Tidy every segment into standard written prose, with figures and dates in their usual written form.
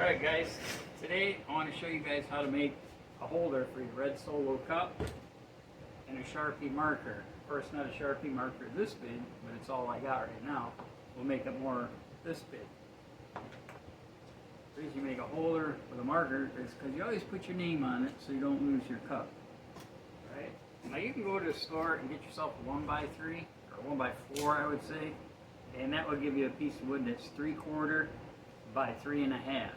Alright guys, today I want to show you guys how to make a holder for your red Solo cup and a Sharpie marker. Of course, not a Sharpie marker this big, but it's all I got right now. We'll make it more this big. The reason you make a holder with a marker is because you always put your name on it so you don't lose your cup. Right? Now you can go to the store and get yourself a 1x3 or 1x4 I would say, and that will give you a piece of wood that's 3/4 by 3.5.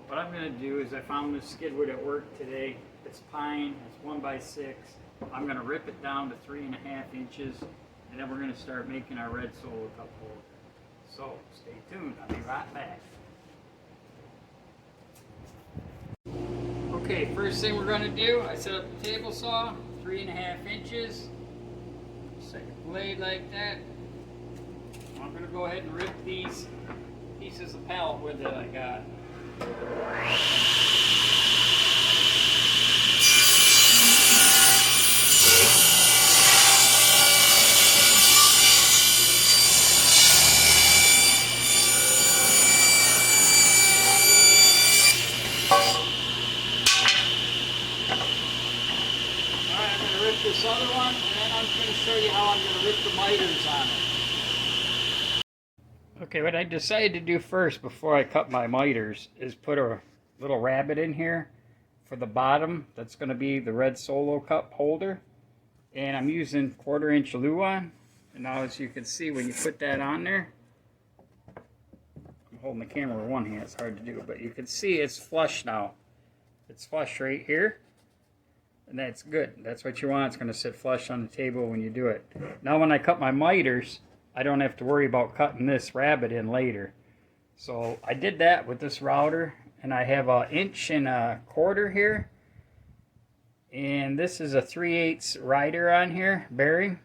What I'm going to do is I found this skid wood at work today. It's pine, it's 1x6. I'm going to rip it down to 3.5 inches, and then we're going to start making our red Solo cup holder. So stay tuned, I'll be right back. Okay, first thing we're going to do, I set up the table saw, 3.5 inches. Second blade like that. I'm going to go ahead and rip these pieces of pallet wood that I got. Alright, I'm going to rip this other one, and then I'm going to show you how I'm going to rip the miters on it. Okay, what I decided to do first before I cut my miters is put a little rabbet in here for the bottom. That's going to be the red Solo cup holder. And I'm using 1/4 inch Luan. And now as you can see, when you put that on there, I'm holding the camera with one hand, it's hard to do, but you can see it's flush now. It's flush right here. And that's good. That's what you want. It's going to sit flush on the table when you do it. Now when I cut my miters, I don't have to worry about cutting this rabbet in later. So I did that with this router, and I have 1 1/4 inch here. And this is a 3/8 rider on here, bearing.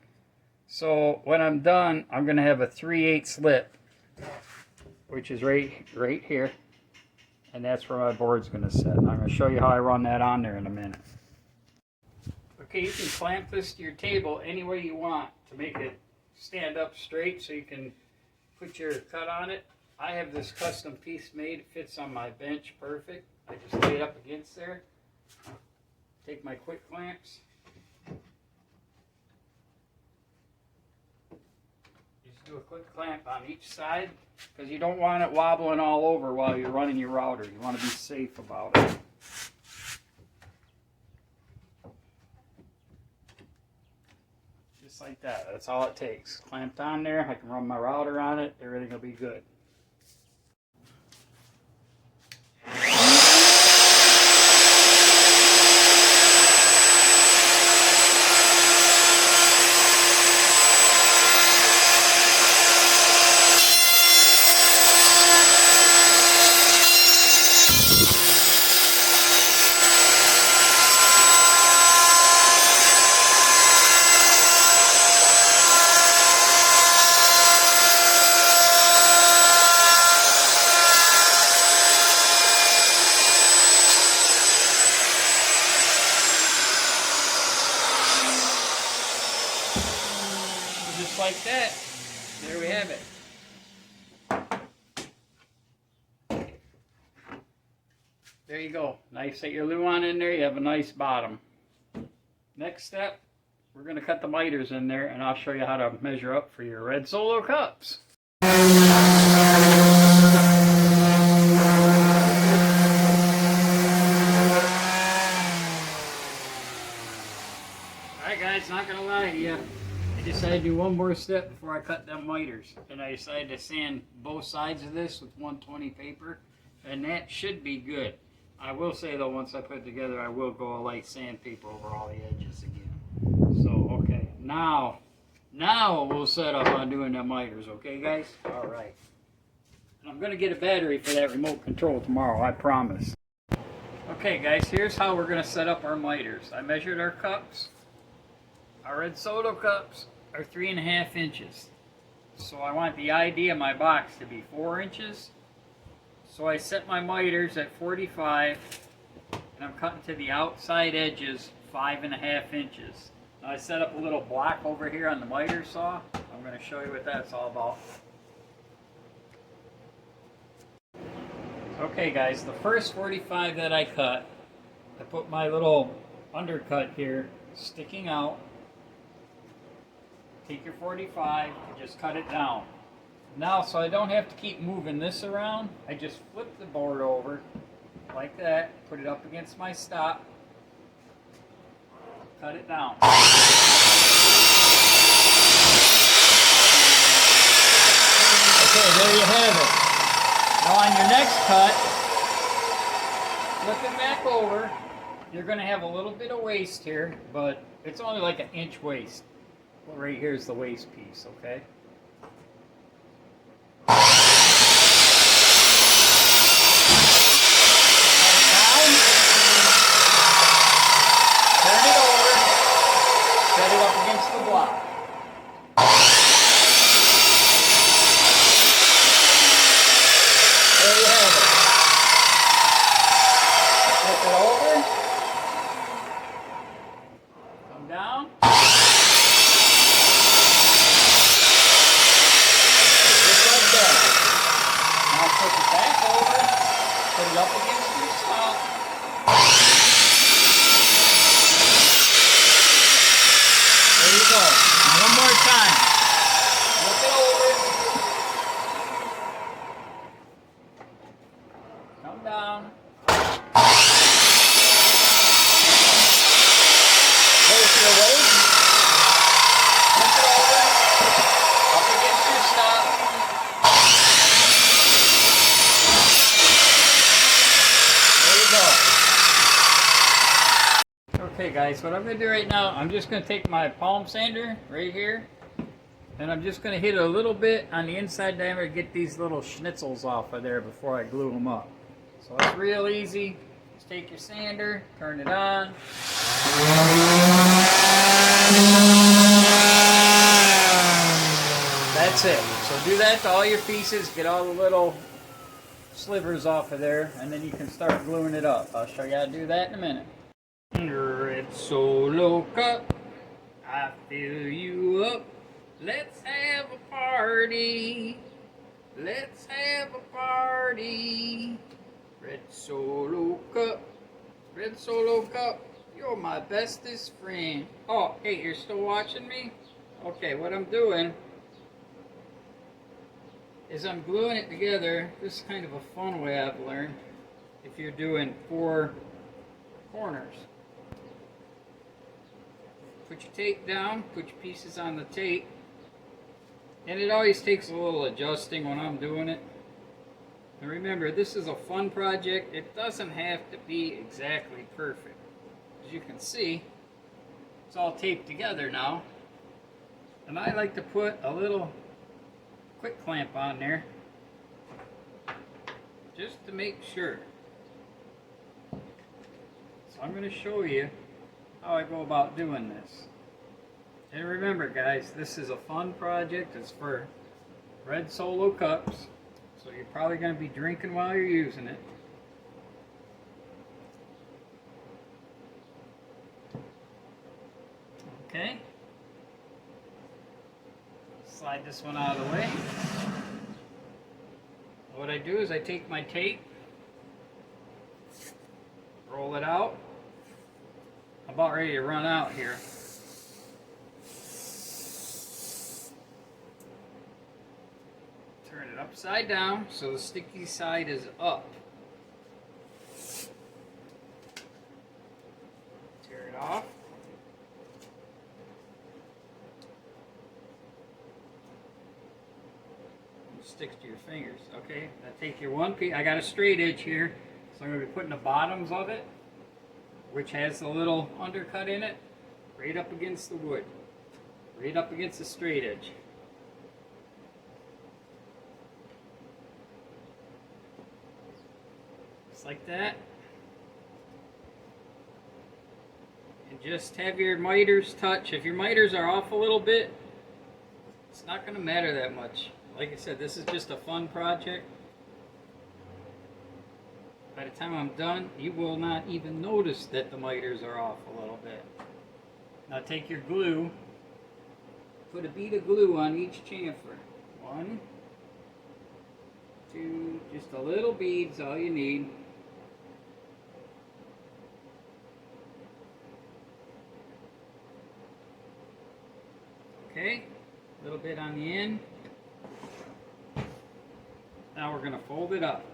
So when I'm done, I'm going to have a 3/8 lip, which is right here. And that's where my board's going to sit. And I'm going to show you how I run that on there in a minute. Okay, you can clamp this to your table any way you want to make it stand up straight so you can put your cut on it. I have this custom piece made. It fits on my bench perfect. I just lay it up against there. Take my quick clamps. Just do a quick clamp on each side because you don't want it wobbling all over while you're running your router. You want to be safe about it. Just like that. That's all it takes. Clamped on there. I can run my router on it. Everything will be good. Just like that, there we have it. There you go. Nice, set your Luan in there, you have a nice bottom. Next step, we're going to cut the miters in there, and I'll show you how to measure up for your red Solo cups. Alright guys, not going to lie to you. I decided to do one more step before I cut them miters, and I decided to sand both sides of this with 120 paper, and that should be good. I will say though, once I put it together, I will go a light sandpaper over all the edges again. So okay, now we'll set up on doing the miters, okay guys? All right. And I'm gonna get a battery for that remote control tomorrow, I promise. Okay guys, here's how we're gonna set up our miters. I measured our cups. Our red Solo cups are 3.5 inches. So I want the ID of my box to be 4 inches. So I set my miters at 45, and I'm cutting to the outside edges 5.5 inches. Now I set up a little block over here on the miter saw. I'm going to show you what that's all about. Okay guys, the first 45 that I cut, I put my little undercut here sticking out. Take your 45 and just cut it down. Now, so I don't have to keep moving this around, I just flip the board over like that, put it up against my stop, cut it down. Okay, there you have it. Now on your next cut, flip it back over. You're going to have a little bit of waste here, but it's only like an inch waste. Well, right here is the waste piece, okay? Turn it over, set it up against the block. There you have it. Flip it over. Come down. Just like that. Now flip it back over. Put it up against your stop. There you go. One more time. Flip it over. Come down. Place your weight. Flip it over. Up against your stop. There you go. Okay guys, what I'm going to do right now, I'm just going to take my palm sander right here, and I'm just going to hit it a little bit on the inside diameter to get these little schnitzels off of there before I glue them up. So it's real easy. Just take your sander, turn it on. That's it. So do that to all your pieces, get all the little slivers off of there, and then you can start gluing it up. I'll show you how to do that in a minute. Red Solo Cup, I fill you up. Let's have a party. Let's have a party. Red Solo Cup, Red Solo Cup, you're my bestest friend. Oh, hey, you're still watching me? Okay, what I'm doing is I'm gluing it together. This is kind of a fun way I've learned. If you're doing 4 corners. Put your tape down, put your pieces on the tape. And it always takes a little adjusting when I'm doing it. And remember, this is a fun project. It doesn't have to be exactly perfect. As you can see, it's all taped together now. And I like to put a little quick clamp on there just to make sure. So I'm going to show you how I go about doing this. And remember guys, this is a fun project. It's for Red Solo cups. So you're probably going to be drinking while you're using it. Okay. Slide this one out of the way. What I do is I take my tape, roll it out. I'm about ready to run out here. Turn it upside down so the sticky side is up. Tear it off. It sticks to your fingers. Okay, now take your one piece. I got a straight edge here, so I'm going to be putting the bottoms of it, which has the little undercut in it, right up against the wood, right up against the straight edge. Just like that. And just have your miters touch. If your miters are off a little bit, it's not going to matter that much. Like I said, this is just a fun project. By the time I'm done, you will not even notice that the miters are off a little bit. Now take your glue, put a bead of glue on each chamfer. 1, 2, just a little bead's all you need. Okay, a little bit on the end. Now we're going to fold it up.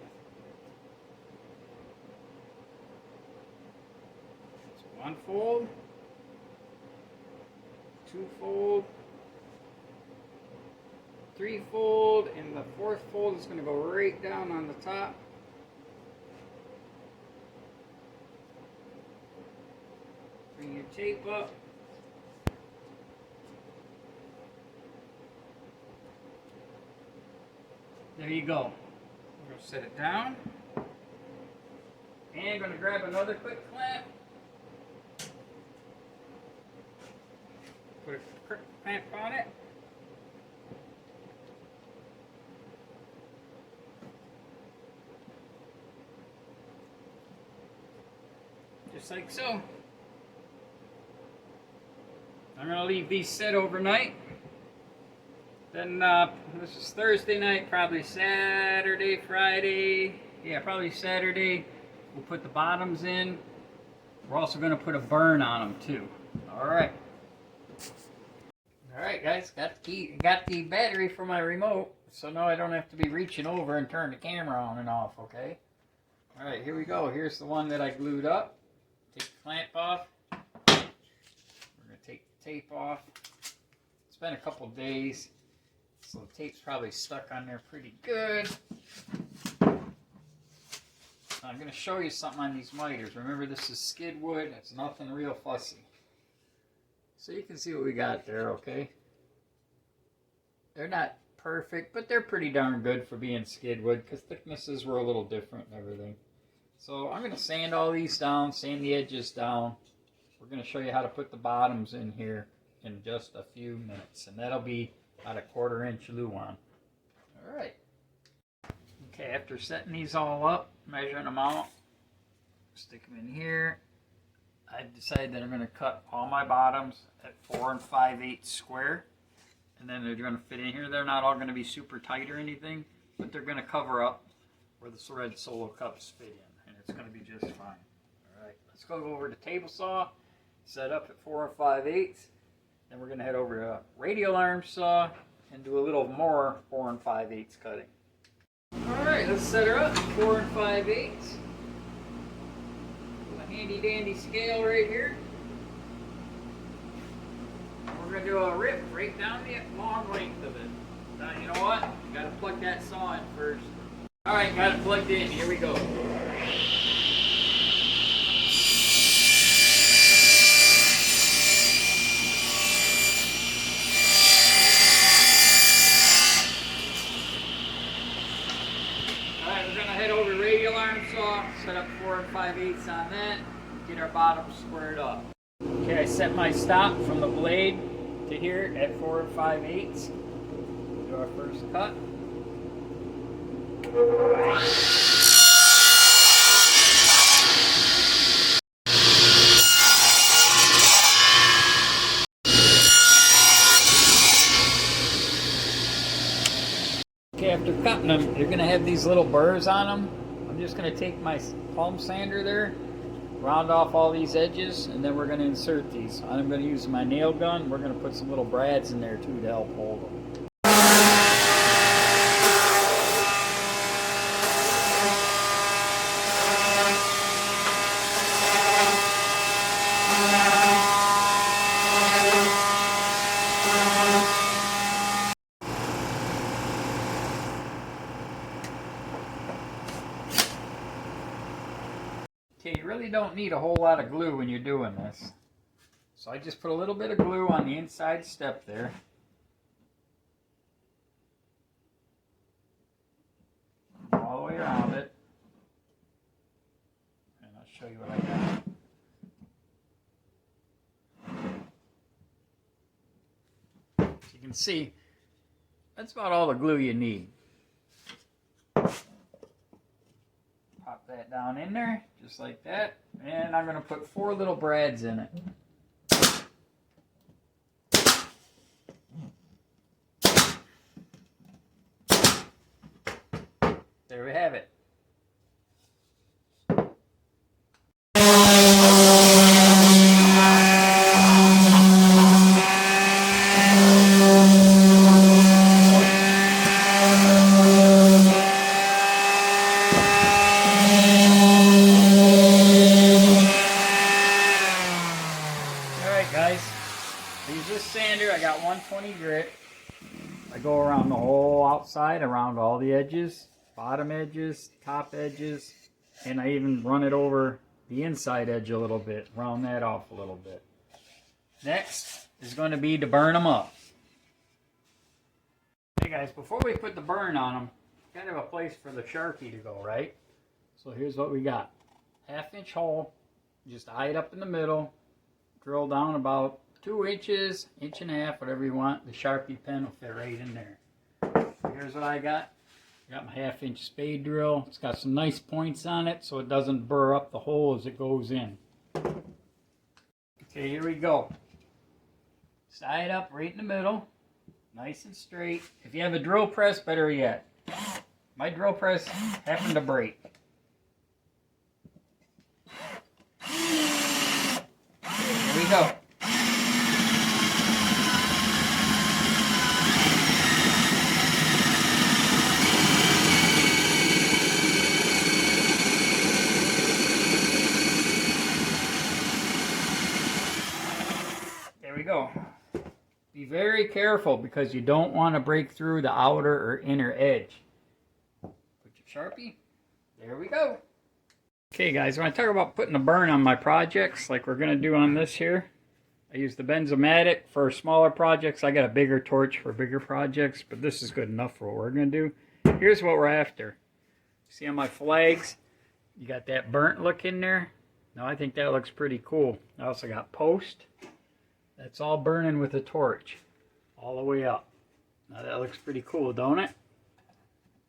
So 1 fold, 2 fold, 3 fold, and the 4th fold is going to go right down on the top. Bring your tape up. There you go. We're going to set it down. And going to grab another quick clamp. Put a quick clamp on it. Just like so. I'm going to leave these set overnight. Then this is Thursday night, probably Saturday, Friday. Yeah, probably Saturday. We'll put the bottoms in. We're also going to put a burn on them too. All right. All right, guys. Got the battery for my remote, so now I don't have to be reaching over and turn the camera on and off. Okay. All right, here we go. Here's the one that I glued up. Take the clamp off. We're going to take the tape off. It's been a couple days. So the tape's probably stuck on there pretty good. I'm going to show you something on these miters. Remember, this is skid wood. It's nothing real fussy. So you can see what we got there, okay? They're not perfect, but they're pretty darn good for being skid wood because thicknesses were a little different and everything. So I'm going to sand all these down, sand the edges down. We're going to show you how to put the bottoms in here in just a few minutes. And that'll be about a 1/4 inch luan. All right. Okay, after setting these all up, measuring them out, stick them in here. I've decided that I'm going to cut all my bottoms at 4 5/8 square. And then they're going to fit in here. They're not all going to be super tight or anything, but they're going to cover up where the red solo cups fit in. And it's going to be just fine. All right, let's go over to table saw, set up at 4 5/8. Then we're going to head over to a radial arm saw and do a little more 4 5/8 cutting. All right, let's set her up 4 5/8. A handy dandy scale right here. We're going to do a rip right down the long length of it. Now, you know what? You got to plug that saw in first. All right, got it plugged in. Here we go. Set up 4 5/8 on that, get our bottom squared up. Okay, I set my stop from the blade to here at 4 5/8. Do our first cut. Okay, after cutting them, you're going to have these little burrs on them. I'm just going to take my palm sander there, round off all these edges, and then we're going to insert these. I'm going to use my nail gun. We're going to put some little brads in there too to help hold them. Okay, you really don't need a whole lot of glue when you're doing this. So I just put a little bit of glue on the inside step there. All the way around it. And I'll show you what I got. As you can see, that's about all the glue you need. Pop that down in there, just like that. And I'm going to put 4 little brads in it. there we have it. Alright guys, I use this sander. I got 120 grit. I go around the whole outside, around all the edges, bottom edges, top edges, and I even run it over the inside edge a little bit, round that off a little bit. Next is going to be to burn them up. Hey guys, before we put the burn on them, got to have a place for the Sharpie to go, right? So here's what we got. 1/2 inch hole, just eye it up in the middle, drill down about 2 inches, 1.5 inches, whatever you want. The Sharpie pen will fit right in there. Here's what I got. I got my 1/2 inch spade drill. It's got some nice points on it so it doesn't burr up the hole as it goes in. Okay, here we go. Side it up right in the middle, nice and straight. If you have a drill press, better yet. My drill press happened to break. Here we go. There we go. Be very careful because you don't want to break through the outer or inner edge. Put your Sharpie. There we go. Okay guys, when I talk about putting a burn on my projects, like we're going to do on this here, I use the Benzomatic for smaller projects. I got a bigger torch for bigger projects, but this is good enough for what we're going to do. Here's what we're after. See on my flags, you got that burnt look in there. Now I think that looks pretty cool. I also got post. That's all burning with a torch, all the way up. Now that looks pretty cool, don't it?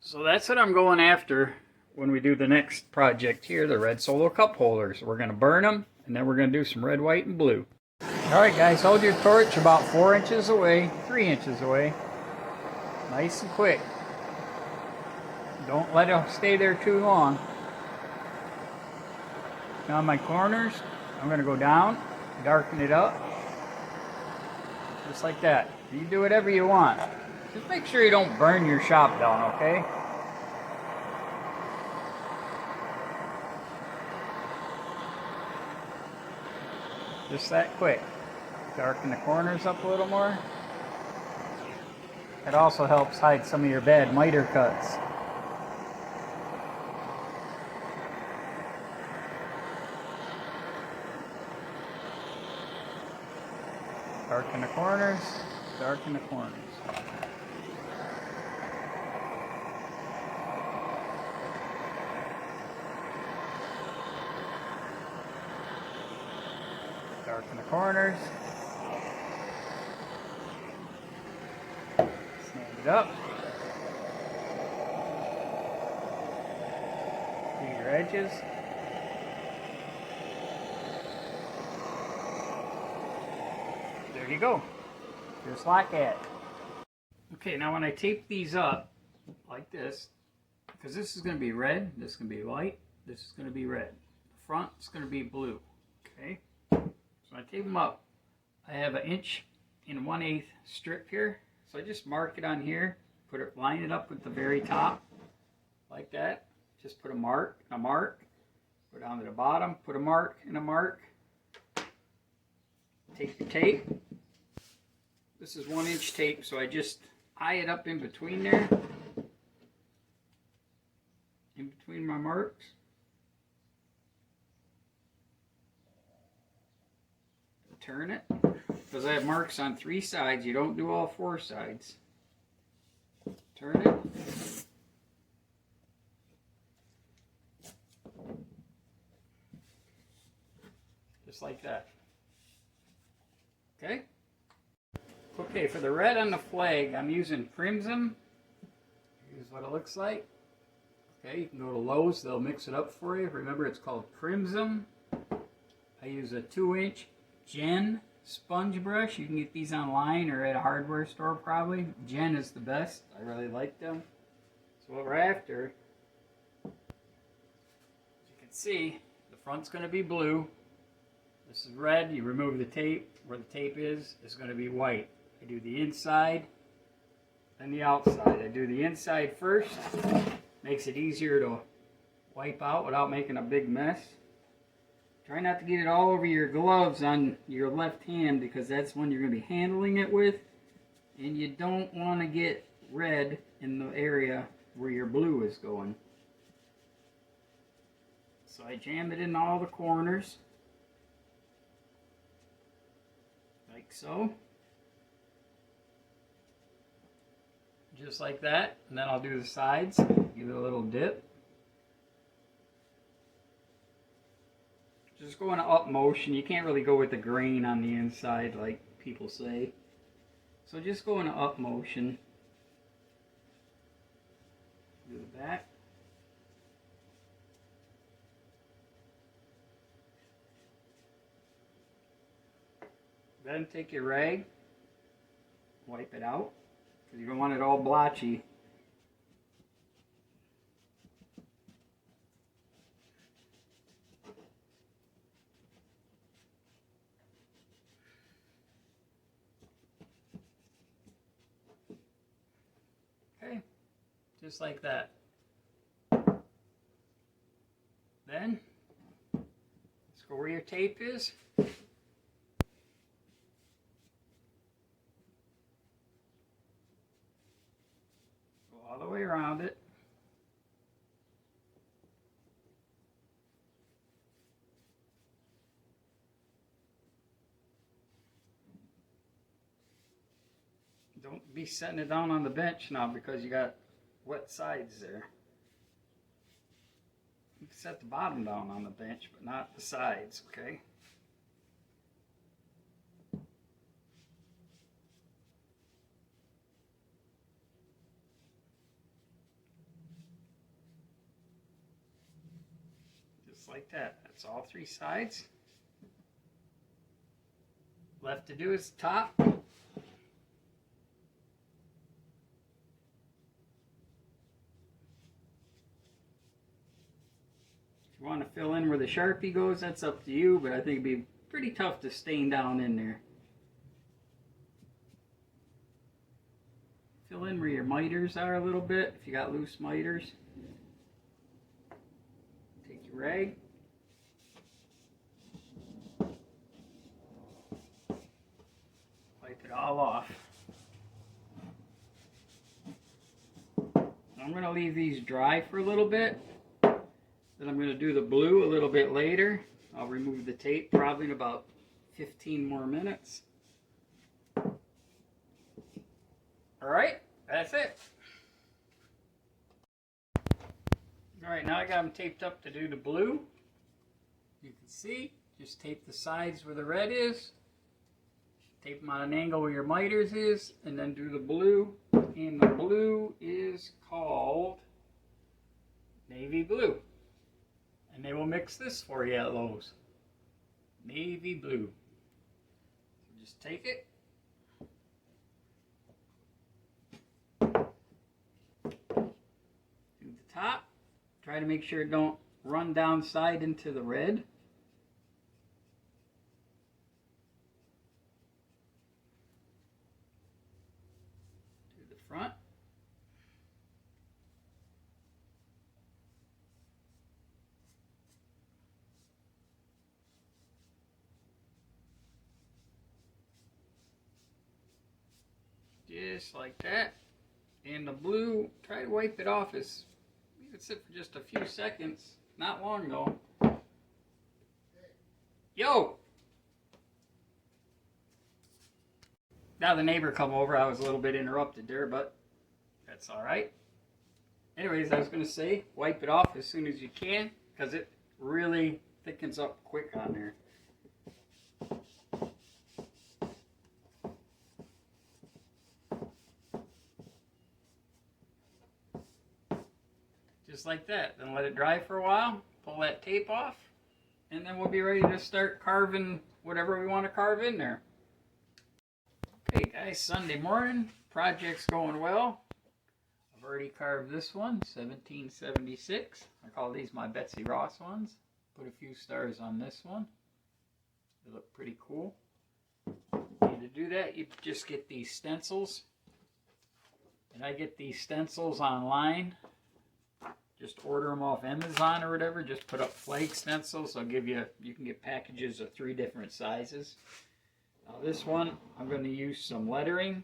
So that's what I'm going after when we do the next project here, the red solo cup holders. We're going to burn them, and then we're going to do some red, white, and blue. Alright guys, hold your torch about 4 inches away, 3 inches away. Nice and quick. Don't let it stay there too long. Now on my corners, I'm going to go down, darken it up. Just like that. You do whatever you want. Just make sure you don't burn your shop down, okay? Just that quick. Darken the corners up a little more. It also helps hide some of your bad miter cuts. Darken the corners, darken the corners. Darken the corners. Sand it up. Do your edges. There you go. Just like that. Okay, now when I tape these up like this, because this is going to be red, this is going to be white, this is going to be red. The front is going to be blue. Okay? So when I tape them up, I have 1 1/8 strip here. So I just mark it on here, line it up with the very top, like that. Just put a mark, go down to the bottom, put a mark and a mark. Take your tape. This is 1 inch tape, so I just eye it up in between there, in between my marks. Turn it, because I have marks on 3 sides. You don't do all 4 sides. Turn it. Just like that. Okay? Okay, for the red on the flag, I'm using Crimson. Here's what it looks like. Okay, you can go to Lowe's, they'll mix it up for you. Remember, it's called Crimson. I use a 2-inch Gen sponge brush. You can get these online or at a hardware store probably. Gen is the best. I really like them. So what we're after can see, the front's going to be blue. This is red. You remove the tape. Where the tape is going to be white. I do the inside and the outside. I do the inside first. Makes it easier to wipe out without making a big mess. Try not to get it all over your gloves on your left hand because that's when you're going to be handling it with. And you don't want to get red in the area where your blue is going. So I jam it in all the corners. Like so. Just like that. And then I'll do the sides. Give it a little dip. Just go in an up motion. You can't really go with the grain on the inside like people say. So just go in an up motion. Do the back. Then take your rag, wipe it out, because you don't want it all blotchy. Okay, just like that. Then, let's go where your tape is. All the way around it. Don't be setting it down on the bench now because you got wet sides there. You can set the bottom down on the bench, but not the sides, okay? Like that. That's all three sides. Left to do is the top. If you want to fill in where the Sharpie goes, that's up to you, but I think it'd be pretty tough to stain down in there. Fill in where your miters are a little bit, if you got loose miters. Take your rag. Wipe it all off. I'm going to leave these dry for a little bit. Then I'm going to do the blue a little bit later. I'll remove the tape probably in about 15 more minutes. Alright, that's it. Alright, now I got them taped up to do the blue. You can see, just tape the sides where the red is. Tape them on an angle where your miters is, and then do the blue. And the blue is called navy blue. And they will mix this for you at Lowe's. Navy blue. So just take it. Do the top. Try to make sure it don't run down side into the red. Do the front. Just like that. And the blue, try to wipe it off as leave it sit for just a few seconds. Not long though. Yo! Now the neighbor come over. I was a little bit interrupted there, but that's alright. Anyways, I was going to say, wipe it off as soon as you can, because it really thickens up quick on there. Just like that. Then let it dry for a while, pull that tape off, and then we'll be ready to start carving whatever we want to carve in there. Okay guys, Sunday morning, project's going well. I've already carved this one, 1776. I call these my Betsy Ross ones. Put a few stars on this one. They look pretty cool. And to do that, you just get these stencils. And I get these stencils online. Just order them off Amazon or whatever. Just put up flag stencils. I'll give you, you can get packages of 3 different sizes. Now this one, I'm going to use some lettering.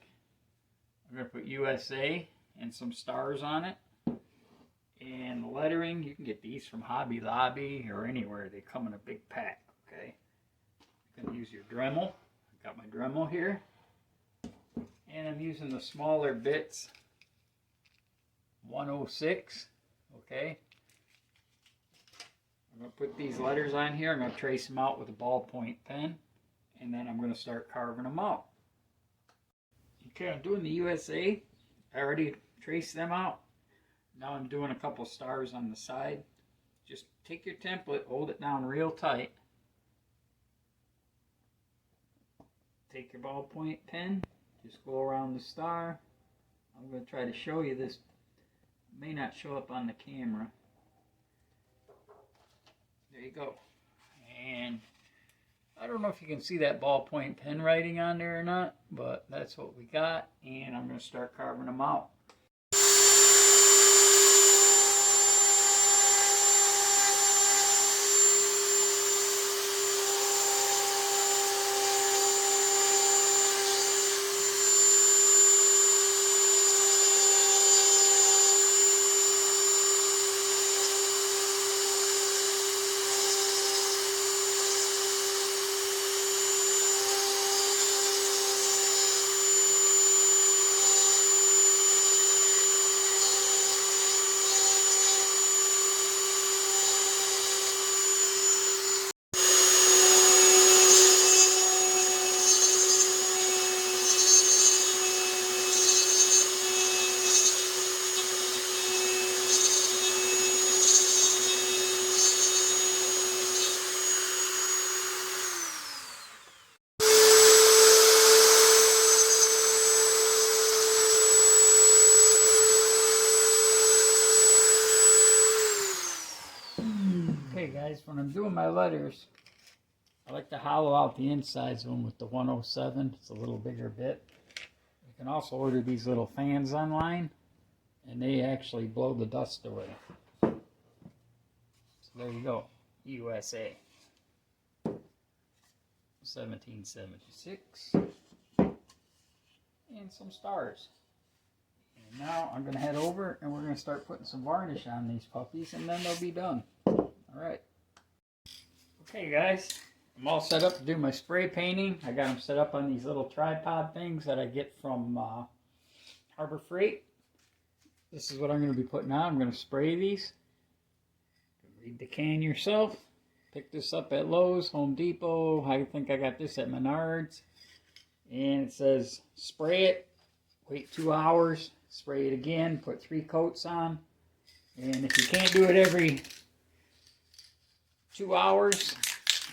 I'm going to put USA and some stars on it. And the lettering, you can get these from Hobby Lobby or anywhere. They come in a big pack, okay? You can use your Dremel. I've got my Dremel here. And I'm using the smaller bits, 106, okay? I'm going to put these letters on here. I'm going to trace them out with a ballpoint pen. And then I'm going to start carving them out. Okay, I'm doing the USA. I already traced them out. Now I'm doing a couple stars on the side. Just take your template, hold it down real tight. Take your ballpoint pen, just go around the star. I'm going to try to show you this. It may not show up on the camera. There you go. And I don't know if you can see that ballpoint pen writing on there or not, but that's what we got. And I'm going to start carving them out. Okay guys, when I'm doing my letters, I like to hollow out the insides of them with the 107. It's a little bigger bit. You can also order these little fans online, and they actually blow the dust away. So there you go, USA. 1776. And some stars. And now I'm going to head over and we're going to start putting some varnish on these puppies, and then they'll be done. Alright. Okay guys, I'm all set up to do my spray painting. I got them set up on these little tripod things that I get from Harbor Freight. This is what I'm going to be putting on. I'm going to spray these. Read the can yourself. Pick this up at Lowe's, Home Depot. I think I got this at Menards. And it says spray it, wait 2 hours, spray it again, put 3 coats on. And if you can't do it every 2 hours,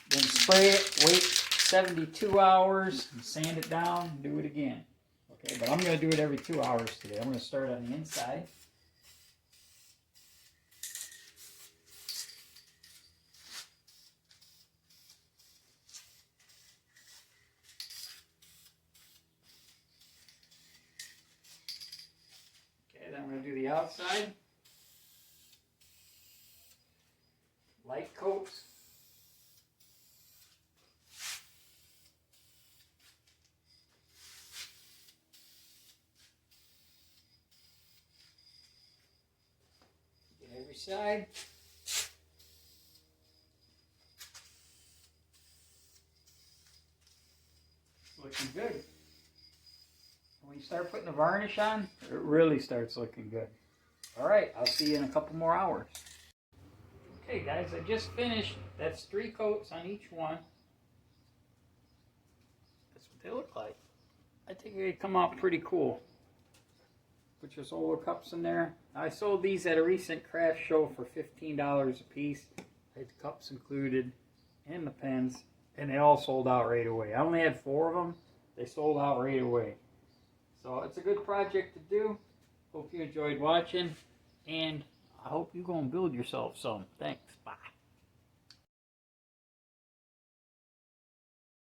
then spray it, wait 72 hours, and sand it down, and do it again. Okay, but I'm going to do it every 2 hours today. I'm going to start on the inside. Okay, then I'm going to do the outside. Light coats. Get every side. Looking good. When you start putting the varnish on, it really starts looking good. Alright, I'll see you in a couple more hours. Okay guys, I just finished. That's 3 coats on each one. That's what they look like. I think they come out pretty cool. Put your solo cups in there. I sold these at a recent craft show for $15 a piece. I had the cups included and the pens, and they all sold out right away. I only had 4 of them. They sold out right away. So it's a good project to do. Hope you enjoyed watching, and I hope you're going to build yourself some. Thanks. Bye.